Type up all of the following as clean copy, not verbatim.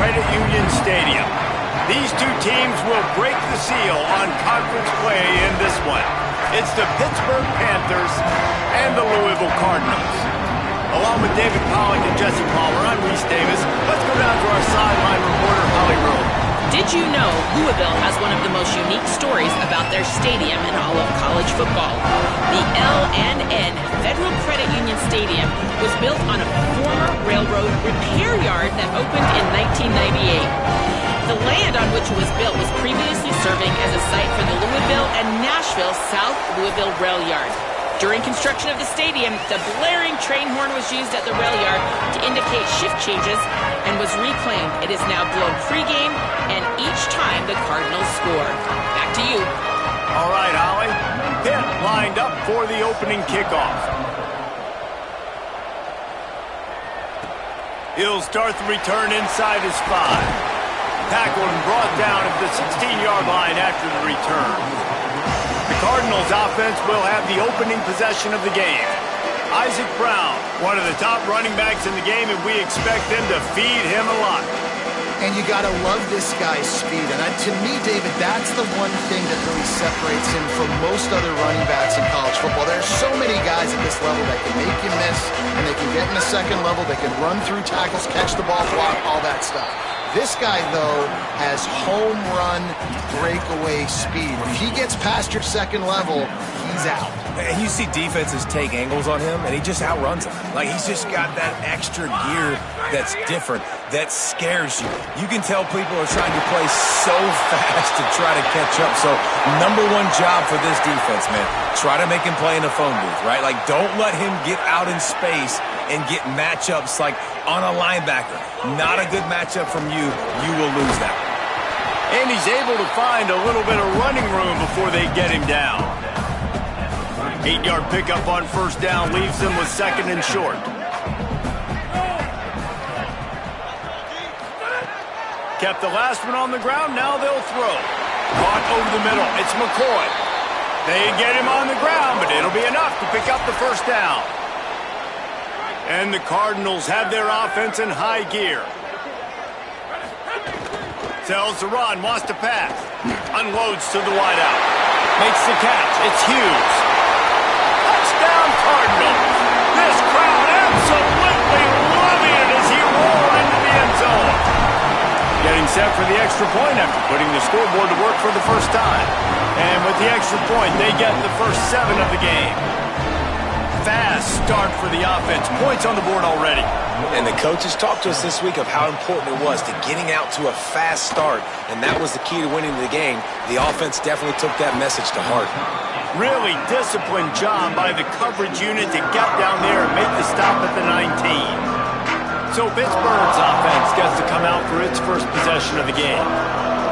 Credit Union Stadium. These two teams will break the seal on conference play in this one. It's the Pittsburgh Panthers and the Louisville Cardinals. Along with David Pollack and Jesse Palmer, I'm Reese Davis. Let's go down to our sideline reporter, Holly Rowe. Did you know Louisville has one of the most unique stories about their stadium in all of college football? The L&N Federal Credit Union Stadium was built on a former railroad repair yard that opened in 1998. The land on which it was built was previously serving as a site for the Louisville and Nashville South Louisville Rail Yard. During construction of the stadium, the blaring train horn was used at the rail yard to indicate shift changes and was reclaimed. It is now blown pregame and each time the Cardinals score. Back to you. All right, Holly. Pitt lined up for the opening kickoff. He'll start the return inside his 5. Tackled and brought down at the 16-yard line after the return. The Cardinals offense will have the opening possession of the game. Isaac Brown, one of the top running backs in the game, and we expect them to feed him a lot. And you got to love this guy's speed. And to me, David, that's the one thing that really separates him from most other running backs in college football. There are so many guys at this level that can make you miss, and they can get in the second level. They can run through tackles, catch the ball, block, all that stuff. This guy, though, has home run breakaway speed. If he gets past your second level, he's out. And you see defenses take angles on him, and he just outruns them. Like, he's just got that extra gear that's different, that scares you. You can tell people are trying to play so fast to try to catch up. So, number one job for this defense, man, try to make him play in the phone booth, right? Like, don't let him get out in space and get matchups like on a linebacker. Not a good matchup from you. You will lose that. And he's able to find a little bit of running room before they get him down. 8-yard pickup on first down leaves them with second and short. Kept the last one on the ground, now they'll throw. Caught over the middle, it's McCoy. They get him on the ground, but it'll be enough to pick up the first down. And the Cardinals have their offense in high gear. Tells to run, wants to pass. Unloads to the wideout. Makes the catch, it's Hughes. Touchdown Cardinals! This crowd absolutely loving it as he rolls into the end zone. Getting set for the extra point after putting the scoreboard to work for the first time. And with the extra point, they get the first 7 of the game. Fast start for the offense. Points on the board already. And the coaches talked to us this week of how important it was to getting out to a fast start, and that was the key to winning the game. The offense definitely took that message to heart. Really disciplined job by the coverage unit to get down there and make the stop at the 19. So Pittsburgh's offense gets to come out for its first possession of the game.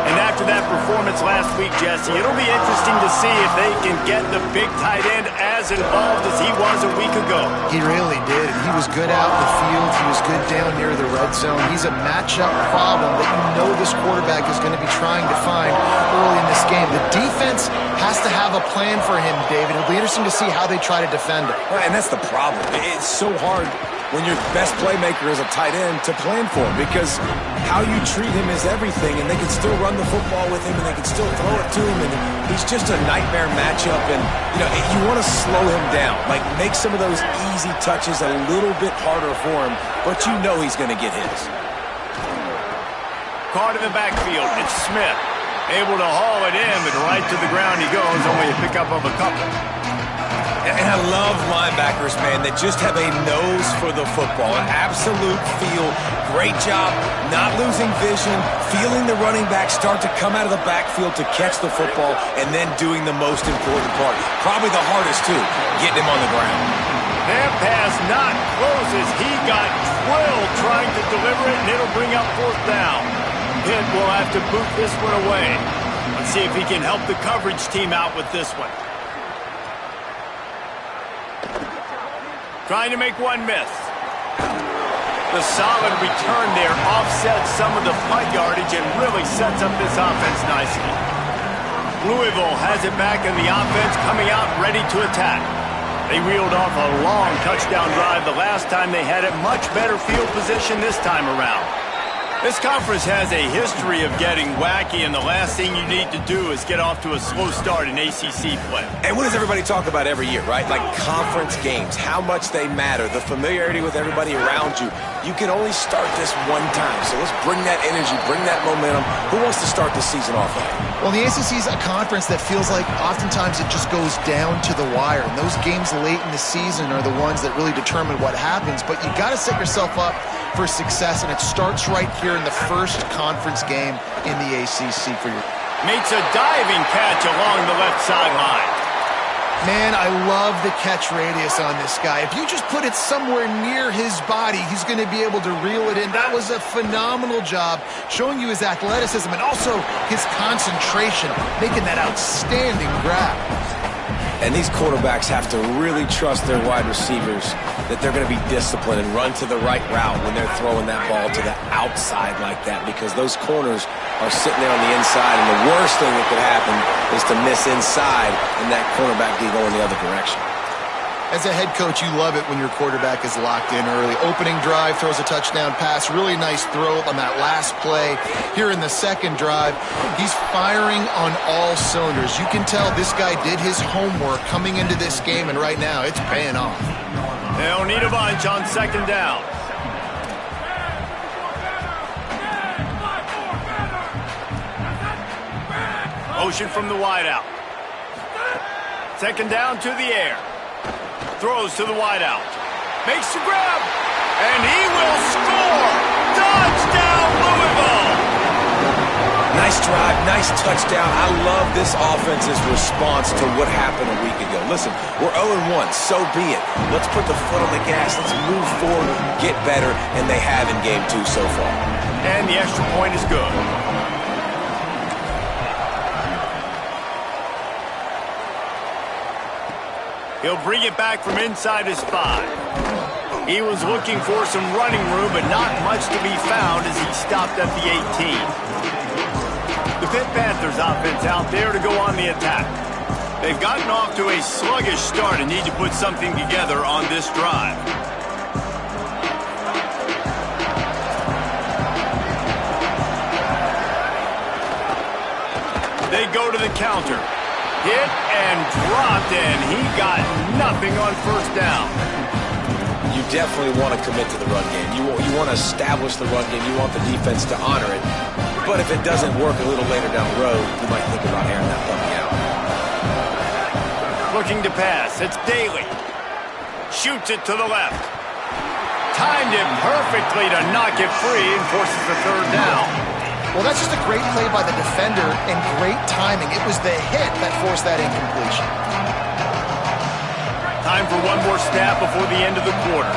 And after that performance last week, Jesse, it'll be interesting to see if they can get the big tight end as involved as he was a week ago. He really did. He was good out in the field. He was good down near the red zone. He's a matchup problem that you know this quarterback is going to be trying to find early in this game. The defense has to have a plan for him, David. It'll be interesting to see how they try to defend him. Right, and that's the problem. It's so hard when your best playmaker is a tight end to plan for him, because how you treat him is everything, and they can still run the football with him, and they can still throw it to him, and he's just a nightmare matchup. And you want to slow him down, like make some of those easy touches a little bit harder for him, but you know he's going to get his. Caught in the backfield, it's Smith. Able to haul it in, but right to the ground he goes, only a pickup of a couple. And I love linebackers, man, that just have a nose for the football, an absolute feel. Great job not losing vision, feeling the running back start to come out of the backfield to catch the football, and then doing the most important part. Probably the hardest, too, getting him on the ground. That pass not close as he got drilled trying to deliver it, and it'll bring up fourth down. Pitt will have to boot this one away. Let's see if he can help the coverage team out with this one. Trying to make one miss. The solid return there offsets some of the punt yardage and really sets up this offense nicely. Louisville has it back in the offense, coming out ready to attack. They reeled off a long touchdown drive the last time they had it. Much better field position this time around. This conference has a history of getting wacky, and the last thing you need to do is get off to a slow start in ACC play. And what does everybody talk about every year, right? Like conference games, how much they matter, the familiarity with everybody around you. You can only start this one time, so let's bring that energy, bring that momentum. Who wants to start the season off like? Well, the ACC is a conference that feels like oftentimes it just goes down to the wire. And those games late in the season are the ones that really determine what happens. But you got to set yourself up for success, and it starts right here in the first conference game in the ACC for you. Makes a diving catch along the left sideline. Man, I love the catch radius on this guy. If you just put it somewhere near his body, he's going to be able to reel it in. That was a phenomenal job, showing you his athleticism and also his concentration, making that outstanding grab. And these quarterbacks have to really trust their wide receivers that they're going to be disciplined and run to the right route when they're throwing that ball to the outside like that, because those corners are sitting there on the inside, and the worst thing that could happen is to miss inside and that cornerback be going the other direction. As a head coach, you love it when your quarterback is locked in early. Opening drive, throws a touchdown pass. Really nice throw on that last play. Here in the second drive, he's firing on all cylinders. You can tell this guy did his homework coming into this game, and right now it's paying off. They'll need a bunch on second down. Motion from the wideout. Second down to the air. Throws to the wideout. Makes the grab. And he will score. Touchdown, Louisville. Nice drive, nice touchdown. I love this offense's response to what happened a week ago. Listen, we're 0-1, so be it. Let's put the foot on the gas. Let's move forward, get better, and they have in game 2 so far. And the extra point is good. He'll bring it back from inside his 5. He was looking for some running room, but not much to be found as he stopped at the 18. The Pitt Panthers offense out there to go on the attack. They've gotten off to a sluggish start and need to put something together on this drive. They go to the counter. Hit and dropped, and he got nothing on first down. You definitely want to commit to the run game. You want to establish the run game. You want the defense to honor it. But if it doesn't work a little later down the road, you might think about airing that puppy out. Looking to pass. It's Daly. Shoots it to the left. Timed it perfectly to knock it free and forces the third down. Well, that's just a great play by the defender and great timing. It was the hit that forced that incompletion. Time for one more snap before the end of the quarter.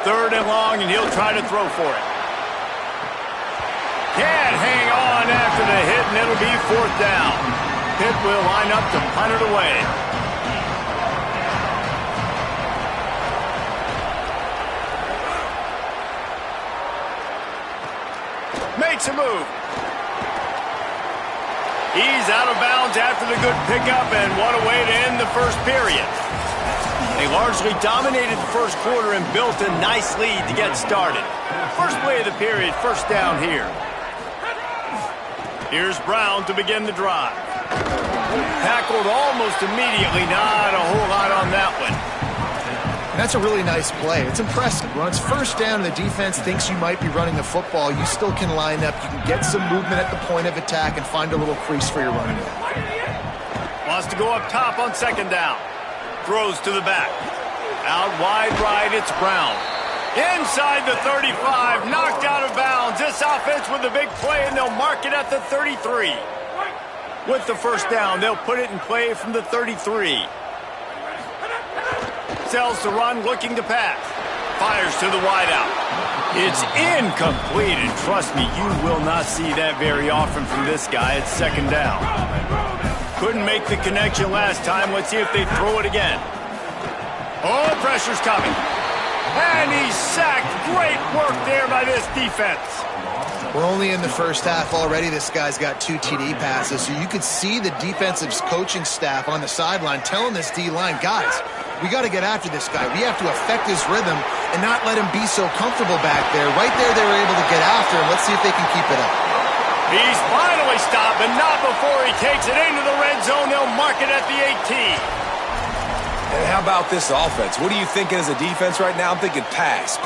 Third and long, and he'll try to throw for it. Can't hang on after the hit, and it'll be fourth down. Pitt will line up to punt it away. Makes a move. He's out of bounds after the good pickup, and what a way to end the first period. They largely dominated the first quarter and built a nice lead to get started. First play of the period, first down here. Here's Brown to begin the drive. Tackled almost immediately, not a whole lot on that one. And that's a really nice play. It's impressive. When it's first down and the defense thinks you might be running the football, you still can line up. You can get some movement at the point of attack and find a little crease for your running back. Wants to go up top on second down. Throws to the back. Out wide right, it's Brown. Inside the 35, knocked out of bounds. This offense with a big play, and they'll mark it at the 33. With the first down, they'll put it in play from the 33. Sells to run, looking to pass. Fires to the wideout. It's incomplete, and trust me, you will not see that very often from this guy. It's second down. Couldn't make the connection last time. Let's see if they throw it again. Oh, pressure's coming. And he's sacked. Great work there by this defense. We're only in the first half already. This guy's got 2 TD passes, so you could see the defensive coaching staff on the sideline telling this D-line, guys, We got to get after this guy. We have to affect his rhythm and not let him be so comfortable back there. Right there, they were able to get after him. Let's see if they can keep it up. He's finally stopped, but not before he takes it into the red zone. They'll mark it at the 18. And how about this offense? What are you thinking as a defense right now? I'm thinking pass,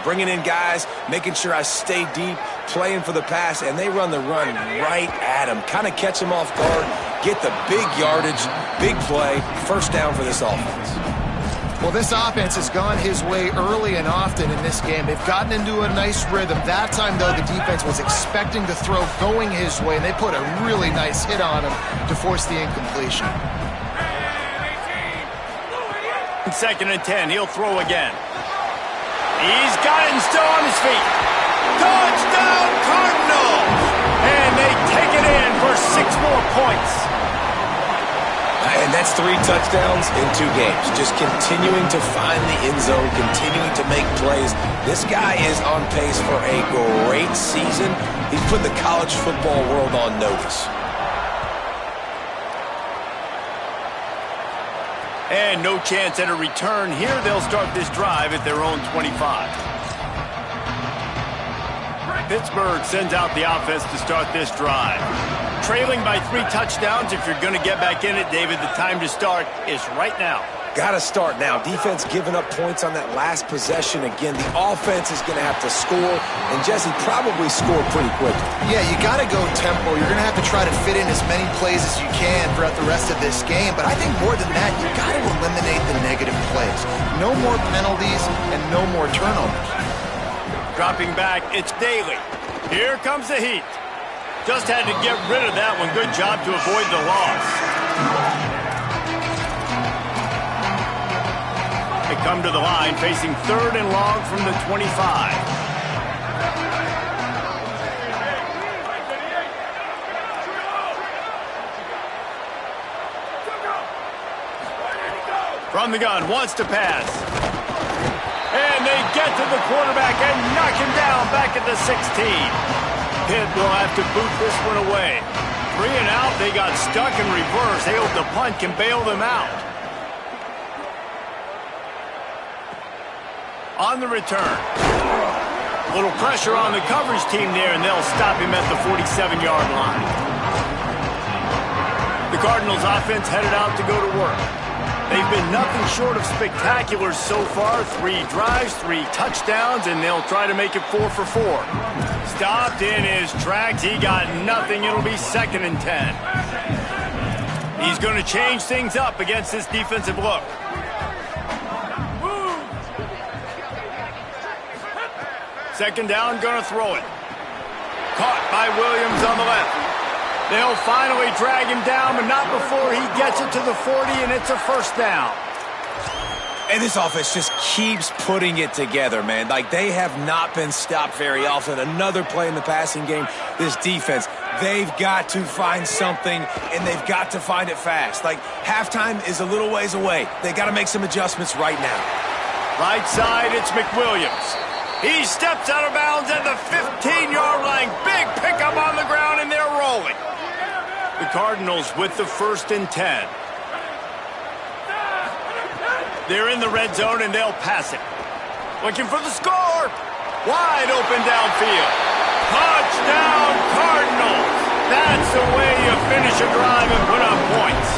bringing in guys, making sure I stay deep, playing for the pass, and they run the run right at him. Kind of catch him off guard, get the big yardage, big play, first down for this offense. Well, this offense has gone his way early and often in this game. They've gotten into a nice rhythm. That time, though, the defense was expecting the throw going his way, and they put a really nice hit on him to force the incompletion. 2nd and 10. He'll throw again. He's got it and still on his feet. Touchdown, Cardinals! And they take it in for 6 more points. And that's 3 touchdowns in 2 games. Just continuing to find the end zone, continuing to make plays. This guy is on pace for a great season. He's put the college football world on notice. And no chance at a return here. They'll start this drive at their own 25. Pittsburgh sends out the offense to start this drive. Trailing by 3 touchdowns. If you're going to get back in it, David, the time to start is right now. Got to start now. Defense giving up points on that last possession. Again, the offense is going to have to score, and Jesse probably score pretty quickly. Yeah, you got to go tempo. You're going to have to try to fit in as many plays as you can throughout the rest of this game, but I think more than that, you got to eliminate the negative plays. No more penalties and no more turnovers. Dropping back, it's Daly. Here comes the heat. Just had to get rid of that one. Good job to avoid the loss. They come to the line, facing 3rd and long from the 25. From the gun, wants to pass. And they get to the quarterback and knock him down back at the 16. Pitt will have to boot this one away. 3 and out, they got stuck in reverse. They hope the punt can bail them out. On the return. Little pressure on the coverage team there, and they'll stop him at the 47-yard line. The Cardinals offense headed out to go to work. They've been nothing short of spectacular so far. 3 drives, 3 touchdowns, and they'll try to make it 4 for 4. Stopped in his tracks. He got nothing. It'll be 2nd and 10. He's going to change things up against this defensive look. Second down, going to throw it. Caught by Williams on the left. They'll finally drag him down, but not before he gets it to the 40, and it's a first down. And this offense just keeps putting it together, man. Like, they have not been stopped very often. Another play in the passing game. This defense, they've got to find something, and they've got to find it fast. Like, halftime is a little ways away. They got to make some adjustments right now. Right side, it's McWilliams. He steps out of bounds at the 15-yard line. Big pickup on the ground, and they're rolling. The Cardinals with the 1st and 10. They're in the red zone, and they'll pass it. Looking for the score. Wide open downfield. Touchdown, Cardinals. That's the way you finish a drive and put up points.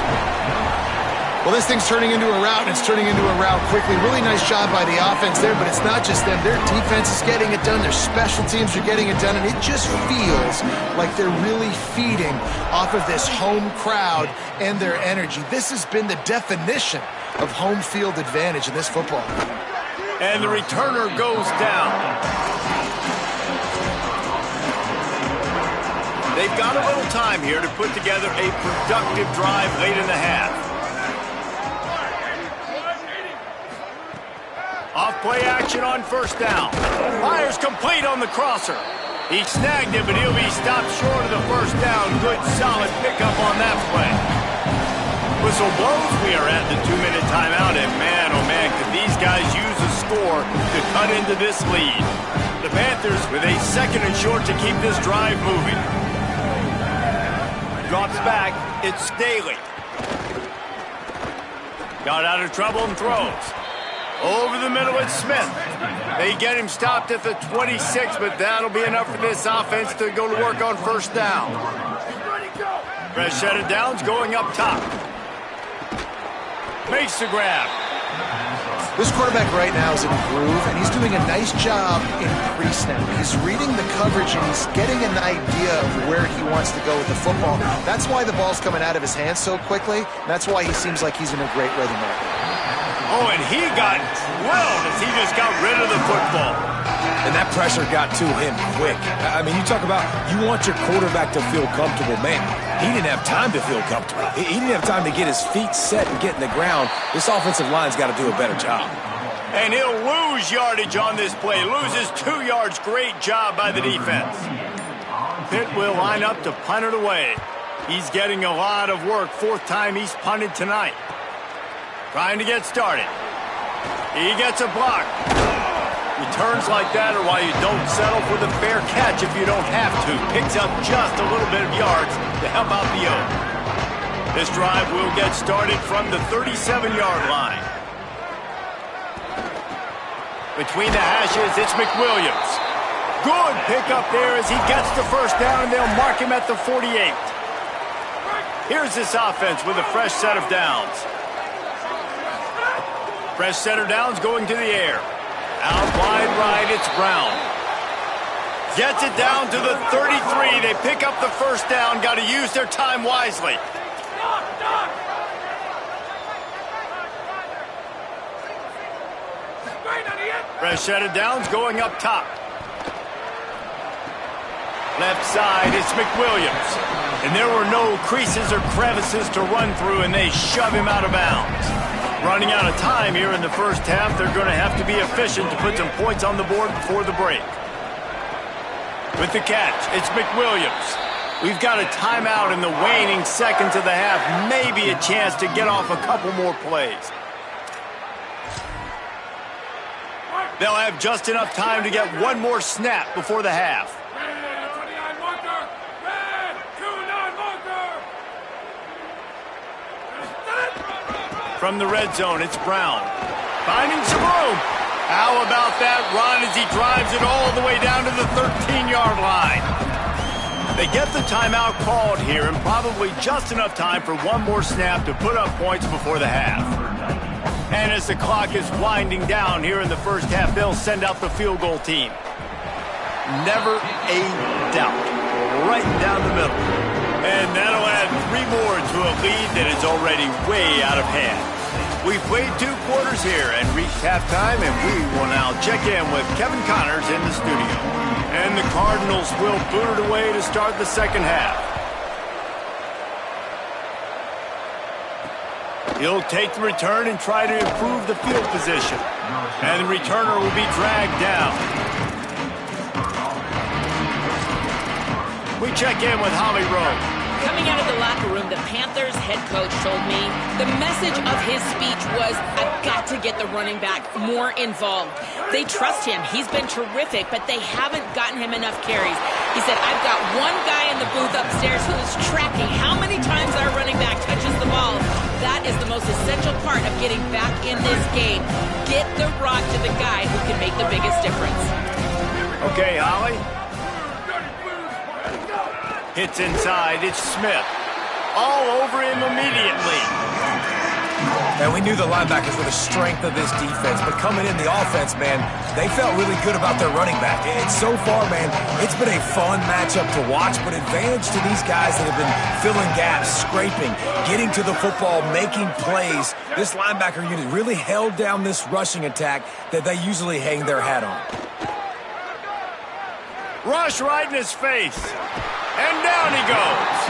Well, this thing's turning into a rout, and it's turning into a rout quickly. Really nice job by the offense there, but it's not just them. Their defense is getting it done. Their special teams are getting it done, and it just feels like they're really feeding off of this home crowd and their energy. This has been the definition of home field advantage in this football. And the returner goes down. They've got a little time here to put together a productive drive late in the half. Off-play action on first down. Fires complete on the crosser. He snagged it, but he'll be stopped short of the first down. Good, solid pickup on that play. Whistle blows. We are at the 2-minute timeout, and man, oh man, could these guys use a score to cut into this lead. The Panthers with a 2nd and short to keep this drive moving. Drops back. It's Staley. Got out of trouble and throws. Over the middle, it's Smith. They get him stopped at the 26, but that'll be enough for this offense to go to work on first down. Fresh set of downs going up top. Makes the grab. This quarterback right now is in a groove, and he's doing a nice job in pre-snap. He's reading the coverage, and he's getting an idea of where he wants to go with the football. That's why the ball's coming out of his hands so quickly. And that's why he seems like he's in a great rhythm right now. Oh, and he got drilled as he just got rid of the football. And that pressure got to him quick. I mean, you talk about you want your quarterback to feel comfortable. Man, he didn't have time to feel comfortable. He didn't have time to get his feet set and get in the ground. This offensive line's got to do a better job. And he'll lose yardage on this play. Loses 2 yards. Great job by the defense. Pitt will line up to punt it away. He's getting a lot of work. 4th time he's punted tonight. Trying to get started. He gets a block. Returns like that are why you don't settle for the fair catch if you don't have to. Picks up just a little bit of yards to help out the O. This drive will get started from the 37-yard line. Between the hashes, it's McWilliams. Good pickup there as he gets the first down, and they'll mark him at the 48. Here's this offense with a fresh set of downs. Fresh set of downs going to the air. Out wide right, it's Brown. Gets it down to the 33. They pick up the first down. Got to use their time wisely. Fresh set of downs going up top. Left side, it's McWilliams. And there were no creases or crevices to run through, and they shove him out of bounds. Running out of time here in the first half, they're going to have to be efficient to put some points on the board before the break. With the catch, it's McWilliams. We've got a timeout in the waning seconds of the half. Maybe a chance to get off a couple more plays. They'll have just enough time to get one more snap before the half. From the red zone, it's Brown. Finding some room. How about that run as he drives it all the way down to the 13-yard line? They get the timeout called here, and probably just enough time for one more snap to put up points before the half. And as the clock is winding down here in the first half, they'll send out the field goal team. Never a doubt. Right down the middle. And that'll add 3 more to a lead that is already way out of hand. We've played 2 quarters here and reached halftime, and we will now check in with Kevin Connors in the studio. And the Cardinals will boot it away to start the second half. He'll take the return and try to improve the field position. And the returner will be dragged down. We check in with Holly Rowe. Coming out of the locker room, the Panthers head coach told me the message of his speech was, I've got to get the running back more involved. They trust him. He's been terrific, but they haven't gotten him enough carries. He said, I've got one guy in the booth upstairs who is tracking how many times our running back touches the ball. That is the most essential part of getting back in this game. Get the rock to the guy who can make the biggest difference. Okay, Holly. Hits inside, it's Smith. All over him immediately. And we knew the linebackers were the strength of this defense, but coming in the offense, man, they felt really good about their running back. And so far, man, it's been a fun matchup to watch, but advantage to these guys that have been filling gaps, scraping, getting to the football, making plays. This linebacker unit really held down this rushing attack that they usually hang their hat on. Rush right in his face. And down he goes.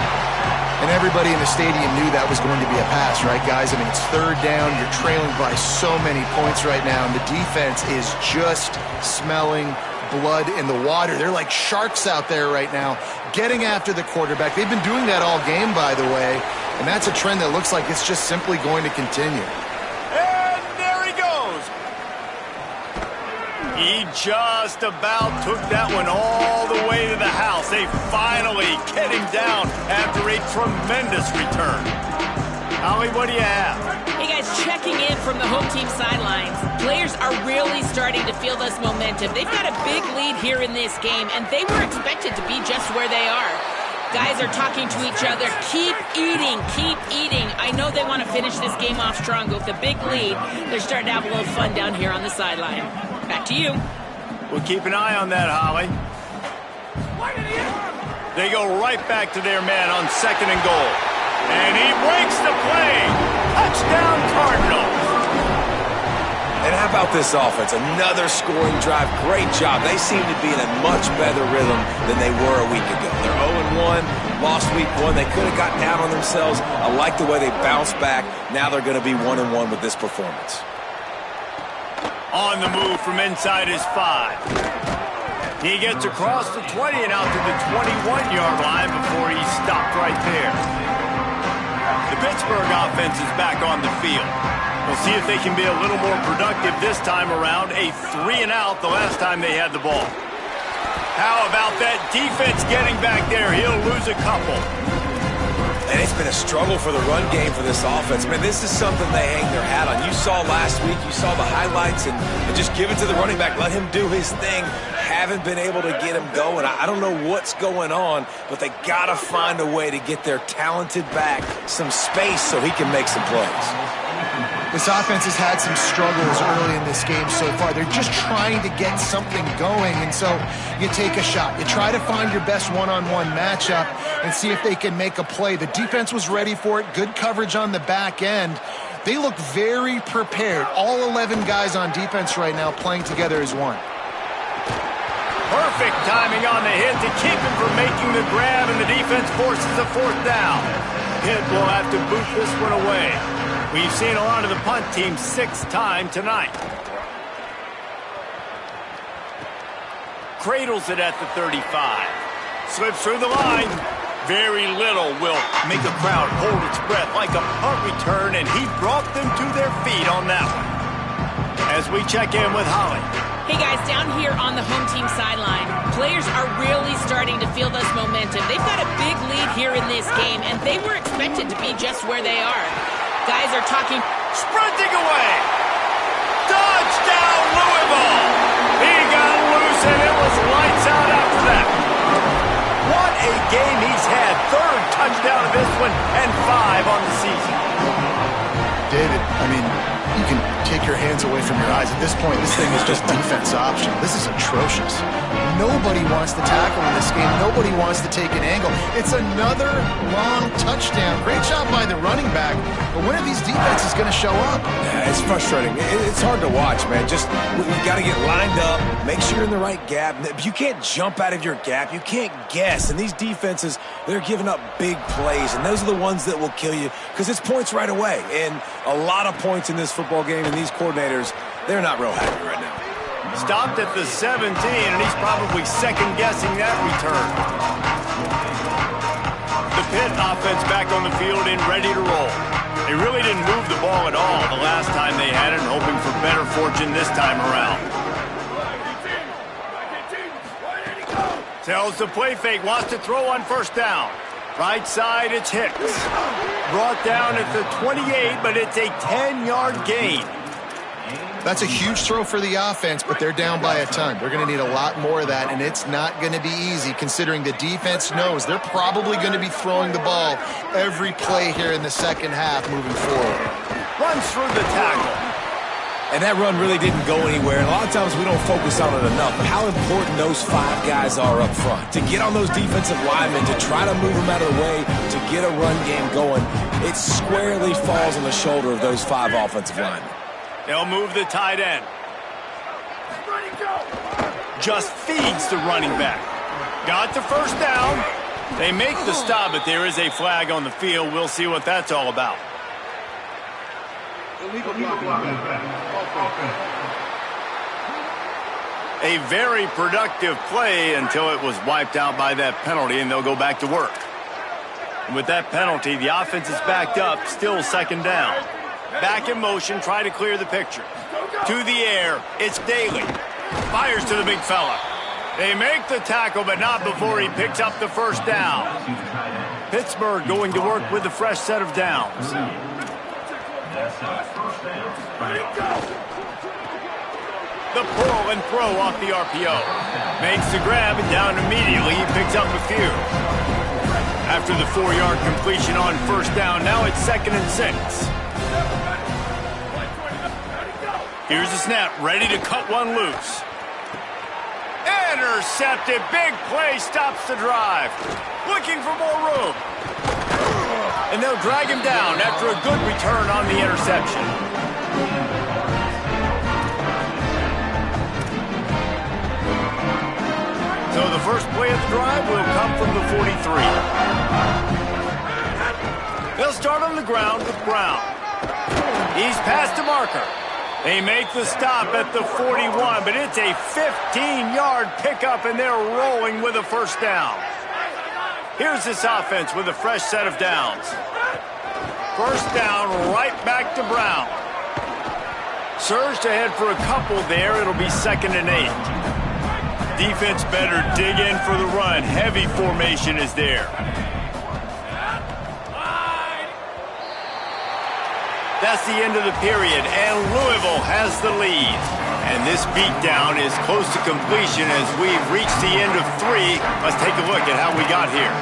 And everybody in the stadium knew that was going to be a pass, right, guys? I mean, it's 3rd down. You're trailing by so many points right now, and the defense is just smelling blood in the water. They're like sharks out there right now, getting after the quarterback. They've been doing that all game, by the way, and that's a trend that looks like it's just simply going to continue. He just about took that one all the way to the house. They finally get him down after a tremendous return. Holly, what do you have? Hey, guys, checking checking in from the home team sidelines. Players are really starting to feel this momentum. They've got a big lead here in this game, and they were expected to be just where they are. Guys are talking to each other. Keep eating, keep eating. I know they want to finish this game off strong, but with a big lead, they're starting to have a little fun down here on the sideline. Back to you. We'll keep an eye on that, Holly. They go right back to their man on 2nd and goal. And he breaks the play. Touchdown, Cardinals. And how about this offense? Another scoring drive. Great job. They seem to be in a much better rhythm than they were a week ago. They're 0-1, lost week 1. They could have gotten down on themselves. I like the way they bounced back. Now they're going to be 1-1 with this performance. On the move from inside his 5. He gets across the 20 and out to the 21-yard line before he's stopped right there. The Pittsburgh offense is back on the field. We'll see if they can be a little more productive this time around. A 3-and-out the last time they had the ball. How about that defense getting back there? He'll lose a couple. And it's been a struggle for the run game for this offense. Man, this is something they hang their hat on. You saw last week, you saw the highlights, and just give it to the running back. Let him do his thing. Haven't been able to get him going. I don't know what's going on, but they got to find a way to get their talented back some space so he can make some plays. This offense has had some struggles early in this game so far. They're just trying to get something going, and so you take a shot. You try to find your best one-on-one matchup and see if they can make a play. The defense was ready for it. Good coverage on the back end. They look very prepared. All 11 guys on defense right now playing together as one. Perfect timing on the hit to keep him from making the grab, and the defense forces a 4th down. Pitt will have to boot this one away. We've seen a lot of the punt team 6th time tonight. Cradles it at the 35. Slips through the line. Very little will make a crowd hold its breath like a punt return, and he brought them to their feet on that one. As we check in with Holly. Hey guys, down here on the home team sideline, players are really starting to feel this momentum. They've got a big lead here in this game, and they were expected to be just where they are. Guys are talking. Sprinting away. Touchdown, Louisville. He got loose, and it was lights out after that. What a game he's had. 3rd touchdown of this one, and 5 on the season. David, I mean, you can take your hands away from your eyes. At this point, this thing is just defense option. This is atrocious. Nobody wants to tackle in this game. Nobody wants to take an angle. It's another long touchdown. Great job by the running back. But when are these defenses going to show up? Yeah, it's frustrating. It's hard to watch, man. Just, we've got to get lined up, make sure you're in the right gap. You can't jump out of your gap. You can't guess. And these defenses, they're giving up big plays, and those are the ones that will kill you because it's points right away. And a lot of points in this football game, and these coordinators, they're not real happy right now. Stopped at the 17, and he's probably second-guessing that return. The Pitt offense back on the field and ready to roll. They really didn't move the ball at all the last time they had it, hoping for better fortune this time around. Tells the play fake, wants to throw on 1st down. Right side, it's Hicks. Brought down at the 28, but it's a 10-yard gain. That's a huge throw for the offense, but they're down by a ton. They're going to need a lot more of that, and it's not going to be easy considering the defense knows they're probably going to be throwing the ball every play here in the second half moving forward. Runs through the tackle. And that run really didn't go anywhere. And a lot of times we don't focus on it enough, but how important those 5 guys are up front. To get on those defensive linemen, to try to move them out of the way, to get a run game going, it squarely falls on the shoulder of those 5 offensive linemen. They'll move the tight end. Just feeds the running back. Got the 1st down. They make the stop, but there is a flag on the field. We'll see what that's all about. A very productive play until it was wiped out by that penalty, and they'll go back to work. And with that penalty, the offense is backed up, still 2nd down. Back in motion, try to clear the picture. To the air, it's Daly. Fires to the big fella. They make the tackle, but not before he picks up the 1st down. Pittsburgh going to work with a fresh set of downs. The pull and throw off the RPO. Makes the grab and down immediately. He picks up a few. After the 4-yard completion on first down, now it's 2nd and 6. Here's the snap, ready to cut one loose. Intercepted, big play, stops the drive. Looking for more room. And they'll drag him down after a good return on the interception. So the first play of the drive will come from the 43. They'll start on the ground with Brown. He's past the marker. They make the stop at the 41, but it's a 15-yard pickup, and they're rolling with a first down. Here's this offense with a fresh set of downs. First down, right back to Brown. Surged ahead for a couple there. It'll be 2nd and 8. Defense better dig in for the run. Heavy formation is there. That's the end of the period, and Louisville has the lead. And this beatdown is close to completion as we've reached the end of 3. Let's take a look at how we got here.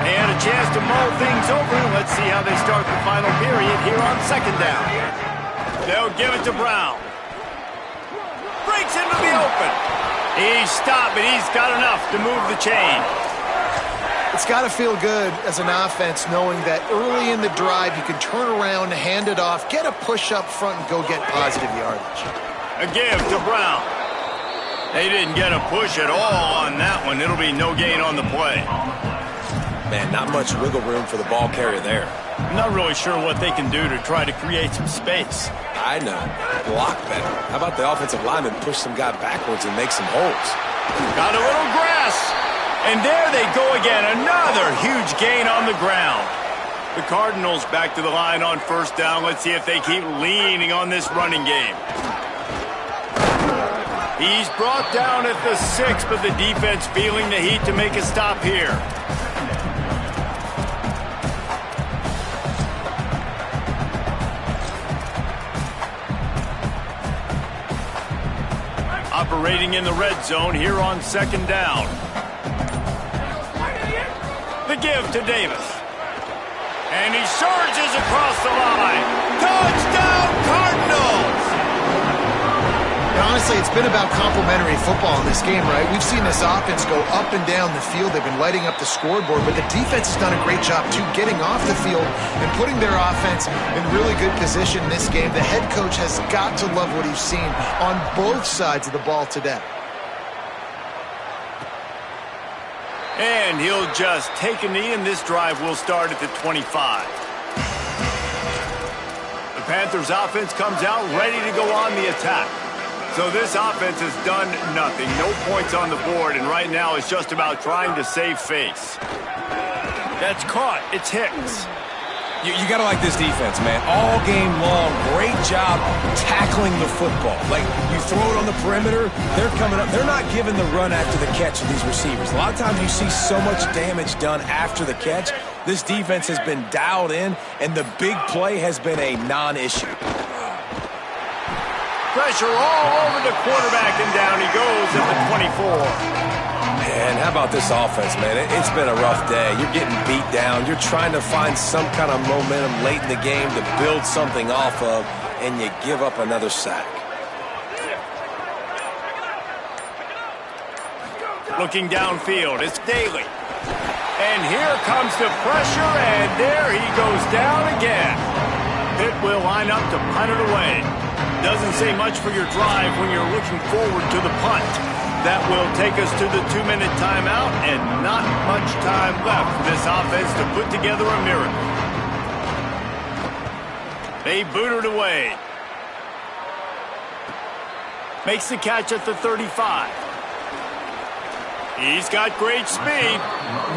They had a chance to mull things over. Let's see how they start the final period here on 2nd down. They'll give it to Brown. Breaks into the open. He's stopped, but he's got enough to move the chain. It's got to feel good as an offense knowing that early in the drive you can turn around, hand it off, get a push up front, and go get positive yardage. A give to Brown. They didn't get a push at all on that one. It'll be no gain on the play. Man, not much wiggle room for the ball carrier there. I'm not really sure what they can do to try to create some space. I know. Block better. How about the offensive lineman push some guy backwards and make some holes? Got a little grass. And there they go again. Another huge gain on the ground. The Cardinals back to the line on first down. Let's see if they keep leaning on this running game. He's brought down at the 6, but the defense feeling the heat to make a stop here. Operating in the red zone here on 2nd down. The give to Davis. And he surges across the line. Touchdown, Cardinals! Honestly, it's been about complementary football in this game, right? We've seen this offense go up and down the field. They've been lighting up the scoreboard, but the defense has done a great job, too, getting off the field and putting their offense in really good position in this game. The head coach has got to love what he's seen on both sides of the ball today. And he'll just take a knee, and this drive will start at the 25. The Panthers offense comes out ready to go on the attack. So this offense has done nothing. No points on the board, and right now it's just about trying to save face. That's caught. It's Hicks. You got to like this defense, man. All game long, great job tackling the football. Like, you throw it on the perimeter, they're coming up. They're not giving the run after the catch to these receivers. A lot of times you see so much damage done after the catch. This defense has been dialed in, and the big play has been a non-issue. Pressure all over the quarterback, and down he goes at the 24. Man, how about this offense, man? It's been a rough day. You're getting beat down. You're trying to find some kind of momentum late in the game to build something off of, and you give up another sack. Looking downfield, it's Daly. And here comes the pressure, and there he goes down again. Pitt will line up to punt it away. Doesn't say much for your drive when you're looking forward to the punt. That will take us to the 2-minute timeout, and not much time left for this offense to put together a miracle. They boot it away. Makes the catch at the 35. He's got great speed.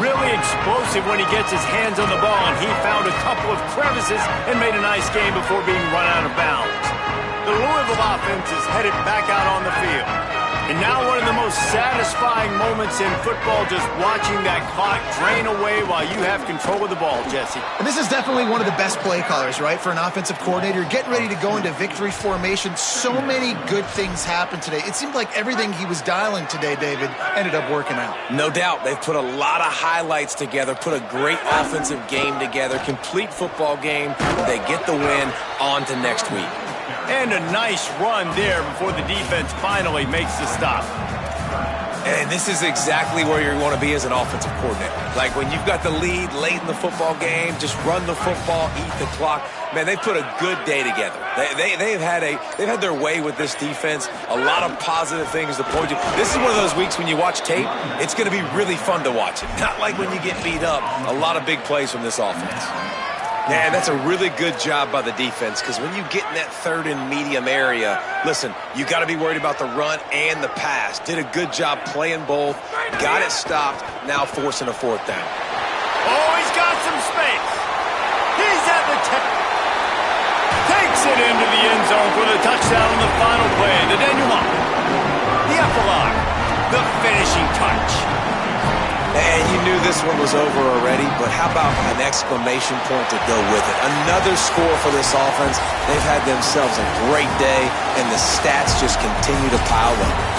Really explosive when he gets his hands on the ball, and he found a couple of crevices and made a nice game before being run out of bounds. The Louisville offense is headed back out on the field. And now one of the most satisfying moments in football, just watching that clock drain away while you have control of the ball, Jesse. And this is definitely one of the best play callers, right, for an offensive coordinator. Getting ready to go into victory formation. So many good things happened today. It seemed like everything he was dialing today, David, ended up working out. No doubt. They've put a lot of highlights together, put a great offensive game together, complete football game. They get the win. On to next week. And a nice run there before the defense finally makes the stop. And this is exactly where you want to be as an offensive coordinator. Like when you've got the lead late in the football game, just run the football, eat the clock. Man, they put a good day together. They've had their way with this defense. A lot of positive things to point to. This is one of those weeks when you watch tape, it's going to be really fun to watch it. Not like when you get beat up. A lot of big plays from this offense. Yeah, that's a really good job by the defense because when you get in that third and medium area, listen, you got to be worried about the run and the pass. Did a good job playing both, got it stopped, now forcing a fourth down. Oh, he's got some space. He's at the takes it into the end zone for the touchdown on the final play. The denouement, the epilogue, the finishing touch. And you knew this one was over already, but how about an exclamation point to go with it? Another score for this offense. They've had themselves a great day, and the stats just continue to pile up.